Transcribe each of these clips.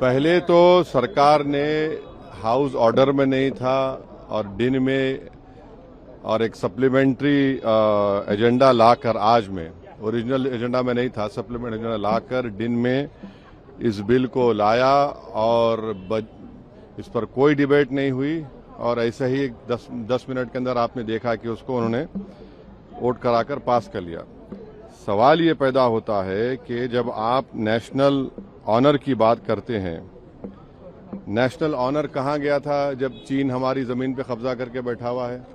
पहले तो सरकार ने हाउस ऑर्डर में नहीं था और दिन में और एक सप्लीमेंट्री एजेंडा लाकर आज में, ओरिजिनल एजेंडा में नहीं था, सप्लीमेंट एजेंडा लाकर दिन में इस बिल को लाया और इस पर कोई डिबेट नहीं हुई और ऐसे ही 10 मिनट के अंदर आपने देखा कि उसको उन्होंने वोट कराकर पास कर लिया। सवाल ये पैदा होता है कि जब आप नेशनल ऑनर की बात करते हैं, नेशनल ऑनर कहाँ गया था जब चीन हमारी जमीन पे कब्जा करके बैठा हुआ है?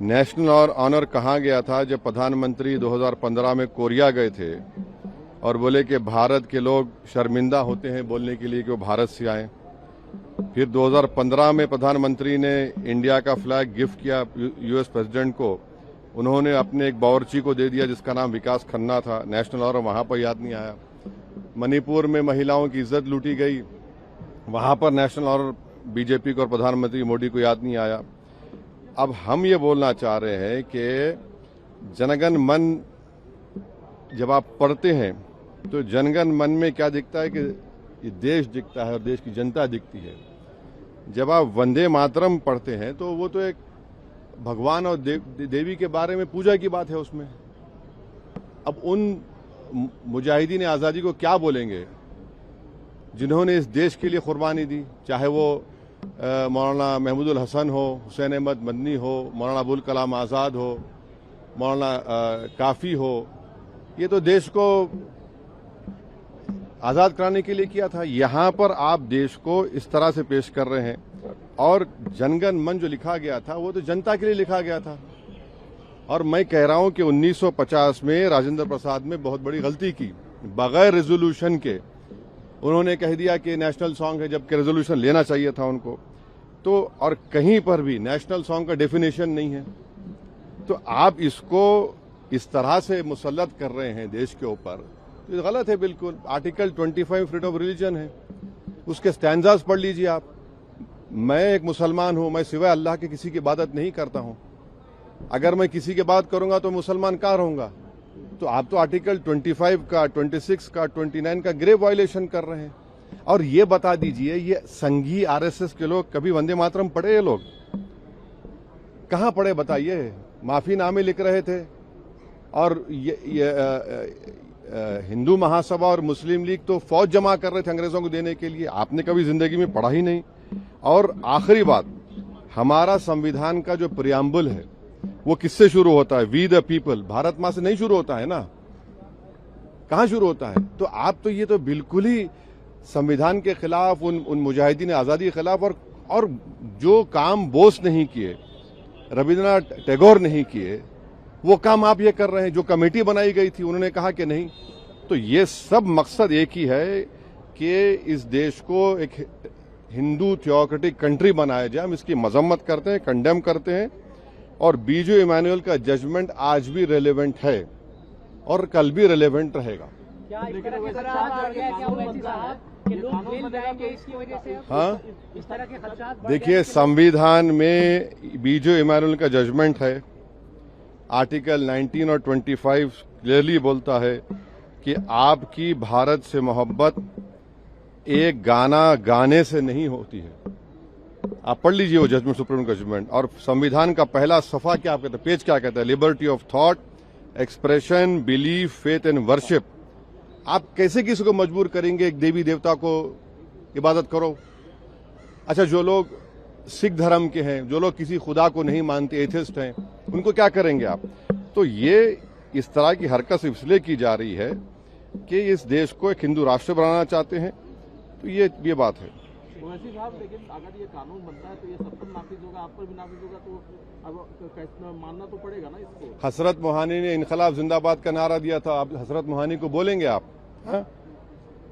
नेशनल ऑनर कहाँ गया था जब प्रधानमंत्री 2015 में कोरिया गए थे और बोले कि भारत के लोग शर्मिंदा होते हैं बोलने के लिए कि वो भारत से आए। फिर 2015 में प्रधानमंत्री ने इंडिया का फ्लैग गिफ्ट किया यूएस प्रेसिडेंट को, उन्होंने अपने एक बावर्ची को दे दिया जिसका नाम विकास खन्ना था। नेशनल ऑनर वहां पर याद नहीं आया। मणिपुर में महिलाओं की इज्जत लूटी गई, वहां पर नेशनल ऑनर बीजेपी को और प्रधानमंत्री मोदी को याद नहीं आया। अब हम ये बोलना चाह रहे हैं कि जनगण मन जब आप पढ़ते हैं तो जनगण मन में क्या दिखता है कि ये देश दिखता है और देश की जनता दिखती है। जब आप वंदे मातरम पढ़ते हैं तो वो तो एक भगवान और देवी के बारे में पूजा की बात है उसमें। अब उन मुजाहिदीन आज़ादी को क्या बोलेंगे जिन्होंने इस देश के लिए कुर्बानी दी, चाहे वो मौलाना महमूदुल हसन हो, हुसैन अहमद मदनी हो, मौलाना अबुल कलाम आज़ाद हो, मौलाना काफ़ी हो। ये तो देश को आज़ाद कराने के लिए किया था। यहाँ पर आप देश को इस तरह से पेश कर रहे हैं और जनगण मन जो लिखा गया था वो तो जनता के लिए लिखा गया था। और मैं कह रहा हूं कि 1950 में राजेंद्र प्रसाद में बहुत बड़ी गलती की, बगैर रेजोल्यूशन के उन्होंने कह दिया कि नेशनल सॉन्ग है, जबकि रेजोल्यूशन लेना चाहिए था उनको। तो और कहीं पर भी नेशनल सॉन्ग का डेफिनेशन नहीं है। तो आप इसको इस तरह से मुसल्लत कर रहे हैं देश के ऊपर, तो गलत है बिल्कुल। आर्टिकल 25 फ्रीडम ऑफ रिलीजन है, उसके स्टैंजास पढ़ लीजिए आप। मैं एक मुसलमान हूं, मैं सिवाय अल्लाह के किसी की इबादत नहीं करता हूं। अगर मैं किसी की बात करूंगा तो मुसलमान कहाँ रहूंगा? तो आप तो आर्टिकल 25 का, 26 का, 29 का ग्रेव वायलेशन कर रहे हैं। और ये बता दीजिए, ये संघी आरएसएस के लोग कभी वंदे मातरम पढ़े? ये लोग कहाँ पढ़े बताइए? माफीनामे लिख रहे थे और हिंदू महासभा और मुस्लिम लीग तो फौज जमा कर रहे थे अंग्रेजों को देने के लिए। आपने कभी जिंदगी में पढ़ा ही नहीं। और आखिरी बात, हमारा संविधान का जो प्रियम्बल है वो किससे शुरू होता है? वी द पीपल, भारत माँ से नहीं शुरू होता है ना, कहाँ शुरू होता है? तो आप तो ये तो बिल्कुल ही संविधान के खिलाफ, उन मुजाहिदीन आजादी के खिलाफ, और जो काम बोस नहीं किए, रविंद्रनाथ टैगोर नहीं किए, वो काम आप ये कर रहे हैं। जो कमेटी बनाई गई थी उन्होंने कहा कि नहीं। तो ये सब मकसद एक ही है कि इस देश को एक हिंदू थियोक्रेटिक कंट्री बनाया जाए। हम इसकी मजम्मत करते हैं, कंडेम करते हैं। और बीजू इमानुएल का जजमेंट आज भी रेलेवेंट है और कल भी रेलेवेंट रहेगा। हाँ, देखिए, संविधान में बीजू इमानुएल का जजमेंट है। आर्टिकल 19 और 25 क्लियरली बोलता है कि आपकी भारत से मोहब्बत एक गाना गाने से नहीं होती है। आप पढ़ लीजिए वो जजमेंट, सुप्रीम जजमेंट। और संविधान का पहला सफा क्या कहता है, पेज क्या कहता है? Liberty of thought, expression, belief, faith and worship. आप कैसे किसी को मजबूर करेंगे एक देवी देवता को इबादत करो? अच्छा, जो लोग सिख धर्म के हैं, जो लोग किसी खुदा को नहीं मानते, एथिस्ट हैं, उनको क्या करेंगे आप? तो ये इस तरह की हरकत इसलिए की जा रही है कि इस देश को एक हिंदू राष्ट्र बनाना चाहते हैं। तो ये बात है। साहब, लेकिन अगर ये कानून बनता है तो ये सब पर नाफिज होगा, आप पर भी नाफिज होगा, तो अब मानना तो पड़ेगा ना इसको। हसरत मोहानी ने इनकलाब जिंदाबाद का नारा दिया था, आप हसरत मोहानी को बोलेंगे आप?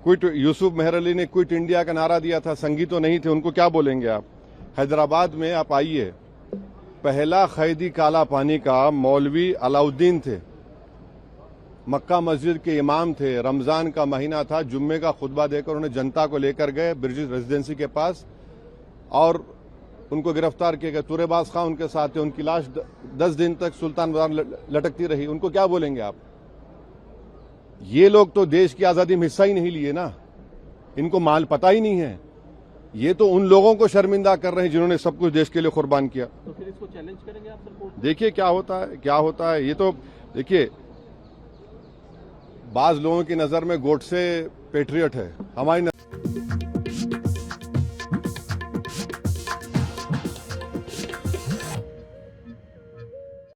क्विट, यूसुफ मेहर अली ने क्विट इंडिया का नारा दिया था, संगी तो नहीं थे, उनको क्या बोलेंगे आप? हैदराबाद में आप आइए, पहला कैदी काला पानी का मौलवी अलाउद्दीन थे, मक्का मस्जिद के इमाम थे। रमजान का महीना था, जुम्मे का खुतबा देकर उन्हें जनता को लेकर गए ब्रिटिश रेजिडेंसी के पास और उनको गिरफ्तार किया गया। तुरेबाज खां उनके साथ थे, उनकी लाश 10 दिन तक सुल्तान बाजार लटकती रही। उनको क्या बोलेंगे आप? ये लोग तो देश की आजादी में हिस्सा ही नहीं लिए ना, इनको माल पता ही नहीं है। ये तो उन लोगों को शर्मिंदा कर रहे हैं जिन्होंने सब कुछ देश के लिए कुर्बान किया। तो फिर इसको चैलेंज करेंगे आप सर कोर्ट में? देखिए क्या होता है। ये तो देखिए, बाज लोगों की नजर में गोडसे पेट्रियट है, हमारी